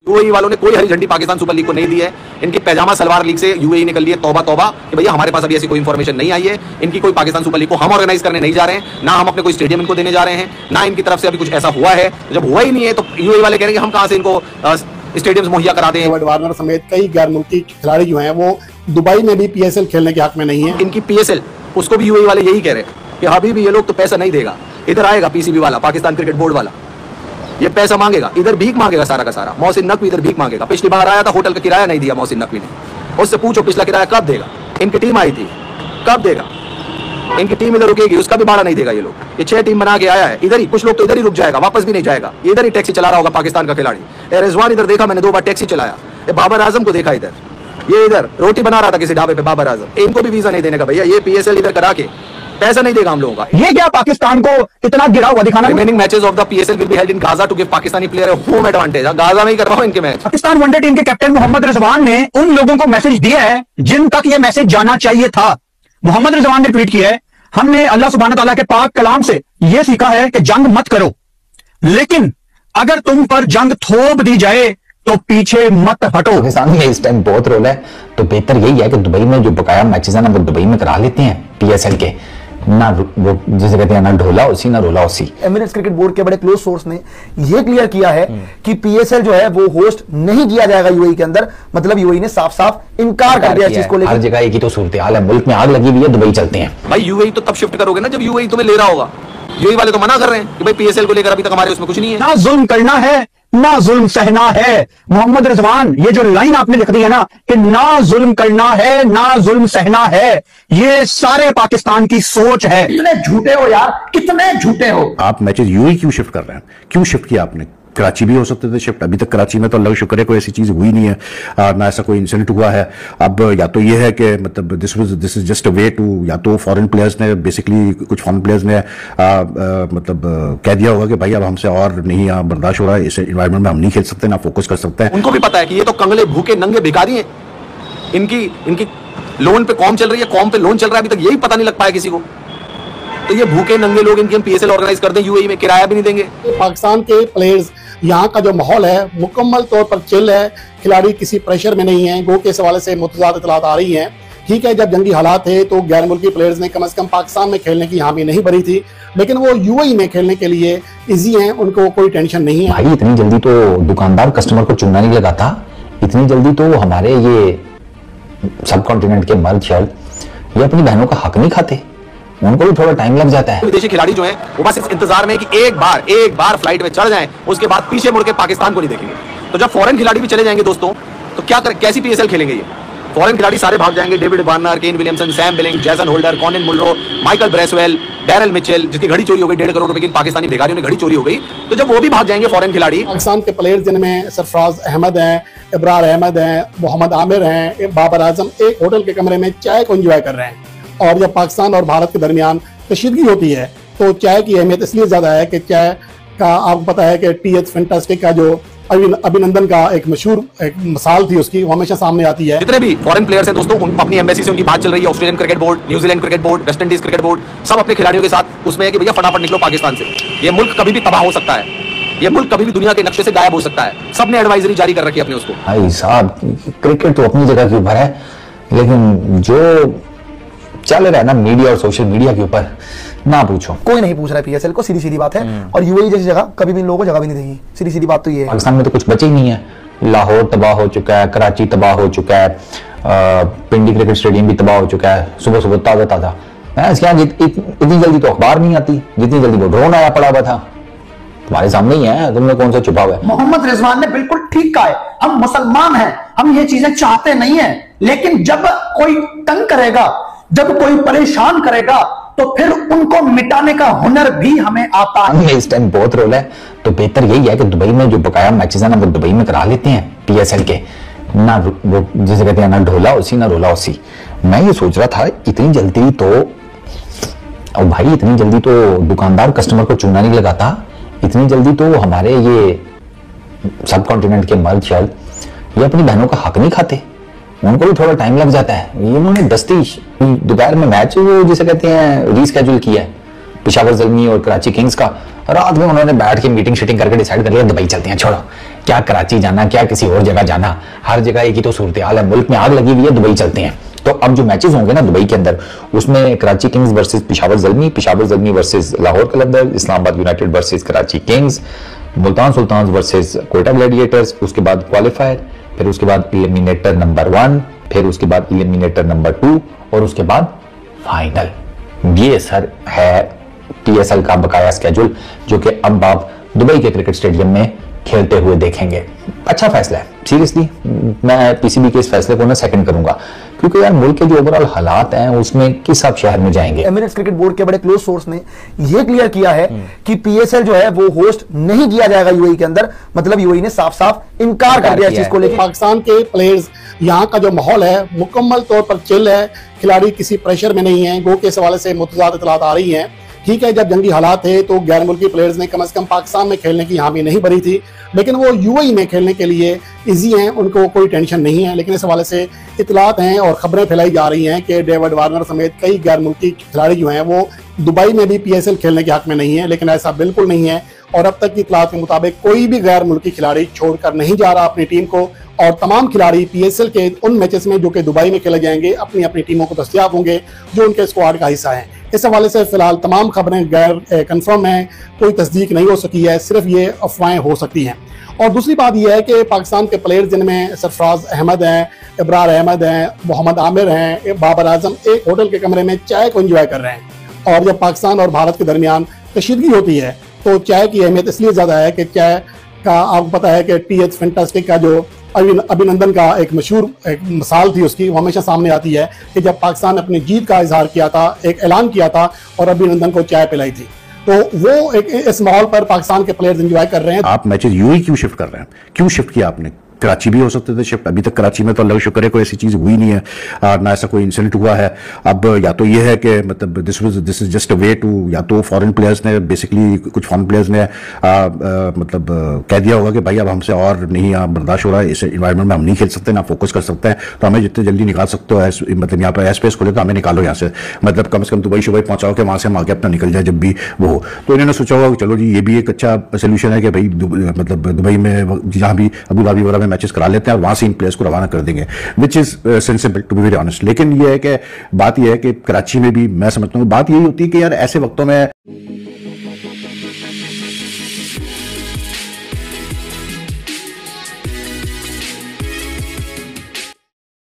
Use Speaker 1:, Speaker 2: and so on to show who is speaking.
Speaker 1: UAE वालों ने कोई हरी झंडी पाकिस्तान सुपर लीग को नहीं दी है। इनकी पैजामा सलवार लीग से यूएई ने कर लिए तौबा तौबा कि भैया हमारे पास अभी ऐसी कोई इंफॉर्मेशन नहीं आई है। इनकी कोई पाकिस्तान सुपर लीग को हम ऑर्गेनाइज करने नहीं जा रहे हैं, ना हम अपने कोई स्टेडियम इनको देने जा रहे हैं, ना इनकी तरफ से अभी कुछ ऐसा हुआ है। जब हुआ ही नहीं है तो यूएई वाले कह रहे हैं हम कहां से इनको स्टेडियम्स मुहैया कराते हैं।
Speaker 2: वार्नर समेत कई गैर मुल्की खिलाड़ी जो हैं वो दुबई में भी पीएसएल खेलने के हक में नहीं है।
Speaker 1: इनकी पीएसएल उसको भी यूएई वाले यही कह रहे हैं कि अभी भी ये लोग तो पैसा नहीं देगा, इधर आएगा पीसीबी वाला, पाकिस्तान क्रिकेट बोर्ड वाला, ये पैसा मांगेगा, इधर भीख मांगेगा सारा का सारा। मोहसिन नकवी इधर भीख मांगेगा। पिछली बार आया था, होटल का किराया नहीं दिया मोहसिन नकवी ने। उससे पूछो पिछला किराया कब देगा। इनकी टीम आई थी, कब देगा? इनकी टीम इधर रुकेगी, उसका भी भाड़ा नहीं देगा ये लोग। ये 6 टीम बना के आया है, इधर ही कुछ लोग तो इधर ही रुक जाएगा, वापस भी नहीं जाएगा। इधर ही टैक्सी चला रहा होगा पाकिस्तान का खिलाड़ी। रिजवान इधर देखा मैंने 2 बार टैक्सी चलाया। बाबर आजम को देखा इधर, ये इधर रोटी बना रहा था किसी ढाबे पे बाबर आजम। इनको भी वीजा नहीं देने का भैया, ये पीएसएल इधर करा के पैसा नहीं देगा हम लोगों का।
Speaker 3: ये क्या पाकिस्तान को इतना गिरा हुआ दिखाना?
Speaker 1: Remaining matches of the PSL will be held in Gaza to give Pakistani player a home advantage. Gaza में ही करवाओ इनके मैच।
Speaker 3: पाकिस्तान वनडे टीम के कैप्टन मोहम्मद रिजवान ने उन लोगों को मैसेज दिया है जिन तक ये मैसेज जाना चाहिए था। मोहम्मद रिजवान ने ट्वीट किया है, हमने अल्लाह सुब्हानहू तआला के पाक कलाम से यह सीखा है कि जंग मत करो, लेकिन अगर तुम पर जंग थोप दी जाए तो पीछे मत हटो।
Speaker 4: पाकिस्तान में इस टाइम बहुत रोल है, तो बेहतर यही है कि दुबई में जो बकाया मैचेस है ना वो दुबई में करा लेते हैं पीएसएल के। ना वो जैसे कहते हैं ना ढोला उसी ना रोला उसी।
Speaker 5: एमिरेट्स क्रिकेट बोर्ड के बड़े क्लोज सोर्स ने यह क्लियर किया है कि पीएसएल जो है वो होस्ट नहीं किया जाएगा यूएई के अंदर। मतलब यूएई ने साफ साफ इनकार कर दिया इस चीज को लेकर।
Speaker 4: हर जगह एक ही तो सूरत हाल है, मुल्क में आग लगी हुई है, दुबई चलते हैं।
Speaker 1: भाई यूएई तो तब शिफ्ट करोगे ना जब यूएई तुम्हें ले रहा होगा। यूएई वाले तो मना कर रहे हैं कि भाई पीएसएल को लेकर अभी तक हमारे उसमें कुछ नहीं है।
Speaker 3: ना जुल्म करना है ना जुल्म सहना है। मोहम्मद रिजवान ये जो लाइन आपने लिख दी है ना कि ना जुल्म करना है ना जुल्म सहना है, ये सारे पाकिस्तान की सोच है।
Speaker 5: कितने झूठे हो यार, कितने झूठे हो आप।
Speaker 6: मैचेस यूएई क्यों शिफ्ट कर रहे हैं? क्यों शिफ्ट किया आपने? कराची भी हो सकते थे शिफ्ट। अभी तक कराची में तो अल्लाह का शुक्र है कोई ऐसी चीज हुई नहीं है, ना ऐसा कोई इंसिडेंट हुआ है। अब या तो ये है कि मतलब this is just a way to, या तो फॉरेन प्लेयर्स ने बेसिकली कुछ फॉरेन प्लेयर्स ने मतलब कह दिया होगा कि भाई अब हमसे और नहीं बर्दाश्त हो रहा है, इस एनवायरमेंट में हम नहीं खेल सकते, ना फोकस कर सकते हैं।
Speaker 1: उनको भी पता है कि ये तो कंगले भूखे नंगे भिखारी हैं। इनकी लोन पे कॉम चल रही है, कॉम पे लोन चल रहा है, अभी तक यही पता नहीं लग पाया किसी को। तो ये भूखे नंगे लोग इनकी हम पीएसएल ऑर्गेनाइज कर दें यूएई में, किराया भी नहीं देंगे।
Speaker 2: पाकिस्तान के प्लेयर्स यहाँ का जो माहौल है मुकम्मल तौर पर चिल है, खिलाड़ी किसी प्रेशर में नहीं है। गो के हवाले से मुतज़ाद इतलात आ रही हैं। ठीक है, जब जंगी हालात थे तो गैर मुल्की प्लेयर्स ने कम से कम पाकिस्तान में खेलने की यहाँ भी नहीं भरी थी, लेकिन वो यूएई में खेलने के लिए इजी हैं, उनको कोई टेंशन नहीं है।
Speaker 4: भाई इतनी जल्दी तो दुकानदार कस्टमर को चुनना नहीं लगाता, इतनी जल्दी तो हमारे ये सब कॉन्टिनेंट के मर्द शर्द ये अपनी बहनों का हक नहीं खाते, उनको भी थोड़ा टाइम लग जाता है।
Speaker 1: विदेशी खिलाड़ी जो हैं वो बस इस इंतजार में कि एक बार फ्लाइट में चढ़ जाएं, उसके बाद पीछे मुड़ के पाकिस्तान को नहीं देखेंगे। तो जब फॉरेन खिलाड़ी भी चले जाएंगे दोस्तों तो क्या कैसी पीएसएल खेलेंगे ये? फॉरेन खिलाड़ी सारे भाग जाएंगे, David Warner, Kane Williamson, Sam Billing, Jason Holder, Colin Munro, Michael Bracewell, Daryl Mitchell, जिसकी घड़ी चोरी हो गई 1.5 करोड़ रुपए की पाकिस्तानी भिखारियों ने घड़ी चोरी हो गई। तो जब वो भी भाग जाएंगे फॉरेन खिलाड़ी।
Speaker 2: पाकिस्तान के प्लेयर्स जिनमें सरफराज अहमद हैं, इब्रार अहमद हैं, मोहम्मद आमिर हैं, बाबर आजम एक होटल के कमरे में चाय को एंजॉय कर रहे हैं। और जब पाकिस्तान और भारत के दरमियान कशीदगी होती है तो चाय की अहमियत इसलिए ज्यादा है कि चाय का आपको पता है कि टीएच फैंटास्टिक का जो अभिनंदन का एक मशहूर एक मिसाल थी उसकी, वो हमेशा सामने आती है।
Speaker 1: जितने भी फॉरेन प्लेयर्स हैं दोस्तों, उन अपनी एम्बेसी से उनकी बात चल रही है। Australian cricket board, New Zealand cricket board, West Indies cricket board, सब अपने खिलाड़ियों के साथ उसमें है कि भैया फटाफट निकलो पाकिस्तान से, ये मुल्क कभी भी तबाह हो सकता है, ये मुल्क कभी भी दुनिया के नक्शे से गायब हो सकता है। सबने एडवाइजरी जारी कर रखी है अपने उसको।
Speaker 4: भाई साहब क्रिकेट तो अपनी जगह के ऊपर है, लेकिन जो चल रहा है ना मीडिया और सोशल मीडिया के ऊपर ना पूछो।
Speaker 5: कोई नहीं पूछ रहा है पीएसएल को, सीधी सीधी बात है। और यूएई जैसी जगह कभी भी इन लोगों को जगह भी नहीं देगी, सीधी सीधी बात तो ये है।
Speaker 4: पाकिस्तान में तो कुछ बचे ही नहीं है, लाहौर तबाह हो चुका है, कराची तबाह हो चुका है, पिंडी क्रिकेट स्टेडियम भी तबाह हो चुका है। सुबह सुबह ताजा ताजा इतनी जल्दी तो अखबार नहीं आती जितनी जल्दी वो ड्रोन आया पड़ा हुआ था, तुम्हारे सामने ही है, तुमने कौन सा छुपा हुआ है।
Speaker 5: मोहम्मद रिजवान ने बिल्कुल ठीक कहा है, हम मुसलमान हैं, हम ये चीजें चाहते नहीं है, लेकिन जब कोई तंग करेगा, जब कोई परेशान करेगा तो फिर उनको मिटाने का हुनर भी हमें आता है।
Speaker 4: इस टाइम बहुत रोल है, तो बेहतर यही है कि दुबई में जो बकाया मैचेस है ना वो दुबई में करा लेते हैं पीएसएल के। ना वो जैसे कहते हैं ना ढोला उसी ना रोला उसी। मैं ये सोच रहा था इतनी जल्दी तो, और भाई इतनी जल्दी तो दुकानदार कस्टमर को चुनना नहीं लगाता, इतनी जल्दी तो हमारे ये सब कॉन्टिनेंट के मर्द शर्द ये अपनी बहनों का हक नहीं खाते, उनको भी थोड़ा टाइम लग जाता है। ये उन्होंने दस्ती दोपहर में मैच वो जिसे कहते हैं रीस्केड्यूल किया है पेशावर ज़ल्मी और कराची किंग्स का, रात में उन्होंने बैठ के मीटिंग शीटिंग करके डिसाइड कर लिया दुबई चलते हैं, छोड़ो क्या कराची जाना, क्या किसी और जगह जाना, हर जगह एक ही तो सूरत हाल है। मुल्क में आग लगी हुई है, दुबई चलते हैं। तो अब जो मैचेस होंगे ना दुबई के अंदर, उसमें Karachi Kings versus Peshawar Zalmi versus Lahore Qalandar, Islamabad United versus Karachi Kings, Multan Sultan versus Quetta gladiators, उसके बाद क्वालिफायर, फिर उसके बाद एलिमिनेटर नंबर 1, फिर उसके बाद एलिमिनेटर नंबर 2 और उसके बाद फाइनल। ये सर है पीएसएल का बकाया स्केड्यूल, जो कि अब आप दुबई के क्रिकेट स्टेडियम में खेलते हुए देखेंगे। अच्छा फैसला है, सीरियसली मैं पीसीबी के इस फैसले को ना सेकंड करूंगा, क्योंकि यार मुल्क के जो ओवरऑल हालात हैं उसमें किस आप शहर में जाएंगे।
Speaker 7: एमिरेट्स क्रिकेट बोर्ड के बड़े क्लोज सोर्स ने यह क्लियर किया है कि पीएसएल जो है वो होस्ट नहीं किया जाएगा यूएई के अंदर। मतलब यूएई ने साफ साफ इनकार कर दिया इस चीज को लेकर।
Speaker 2: पाकिस्तान के प्लेयर्स, यहाँ का जो माहौल है मुकम्मल तौर पर चिल है, खिलाड़ी किसी प्रेशर में नहीं है। गो के हवाले से मुतज़ाद इतलात आ रही हैं। ठीक है, जब जंगी हालात थे तो गैर मुल्की प्लेयर्स ने कम से कम पाकिस्तान में खेलने की हामी नहीं भरी थी, लेकिन वो यूएई में खेलने के लिए इजी हैं, उनको कोई टेंशन नहीं है। लेकिन इस हवाले से इतलात हैं और खबरें फैलाई जा रही हैं कि डेविड वार्नर समेत कई गैर मुल्की खिलाड़ी जो हैं वो दुबई में भी पीएसएल खेलने के हक में नहीं है, लेकिन ऐसा बिल्कुल नहीं है। और अब तक की इतलात के मुताबिक कोई भी गैर मुल्की खिलाड़ी छोड़कर नहीं जा रहा अपनी टीम को, और तमाम खिलाड़ी पीएसएल के उन मैचेस में जो कि दुबई में खेले जाएंगे अपनी अपनी टीमों को दस्तयाब होंगे जो उनके स्क्वाड का हिस्सा है। इस हवाले से फिलहाल तमाम खबरें गैर कंफर्म हैं, कोई तस्दीक नहीं हो सकी है, सिर्फ ये अफवाहें हो सकती हैं। और दूसरी बात यह है कि पाकिस्तान के प्लेयर्स जिनमें सरफराज अहमद हैं, इब्रार अहमद हैं, मोहम्मद आमिर हैं, बाबर आजम एक होटल के कमरे में चाय को एंजॉय कर रहे हैं। और जब पाकिस्तान और भारत के दरमियान कशीदगी होती है तो चाय की अहमियत इसलिए ज़्यादा है कि चाय का आपको पता है कि टी एच फैंटास्टिक का जो अभिनंदन का एक मशहूर एक मिसाल थी उसकी, वो हमेशा सामने आती है कि जब पाकिस्तान ने अपनी जीत का इजहार किया था, एक ऐलान किया था और अभिनंदन को चाय पिलाई थी, तो वो एक इस माहौल पर पाकिस्तान के प्लेयर्स एंजॉय कर रहे हैं।
Speaker 6: आप मैचेस यूएई क्यों शिफ्ट कर रहे हैं? क्यों शिफ्ट किया आपने? कराची भी हो सकते थे शिफ्ट। अभी तक कराची में तो अल्लाह शुक्र है कोई ऐसी चीज हुई नहीं है, ना ऐसा कोई इंसिडेंट हुआ है। अब या तो ये है कि मतलब this is just a way to, या तो फॉरेन प्लेयर्स ने बेसिकली, कुछ फॉरेन प्लेयर्स ने मतलब कह दिया होगा कि भाई अब हमसे और नहीं बर्दाश्त हो रहा है, इस इन्वायरमेंट में हम नहीं खेल सकते, ना फोकस कर सकते हैं, तो हमें जितने जल्दी निकाल सकते हो, मतलब यहाँ पर एयर स्पेस खोले तो हमें निकालो यहाँ से, मतलब कम से कम दुबई शुबई पहुंचाओ कि वहां से हम आगे अपना निकल जाए जब भी वो हो। तो इन्होंने सोचा होगा चलो जी ये भी एक अच्छा सोल्यूशन है कि भाई मतलब दुबई में जहाँ भी अबू धाबी वगैरह में मैचेस करा लेते हैं और वहां से इन प्लेयर्स को रवाना कर देंगे, which is sensible to be very honest. लेकिन ये है कि बात यह है कि कराची में भी मैं समझता हूँ बात यही होती है कि यार ऐसे वक्तों में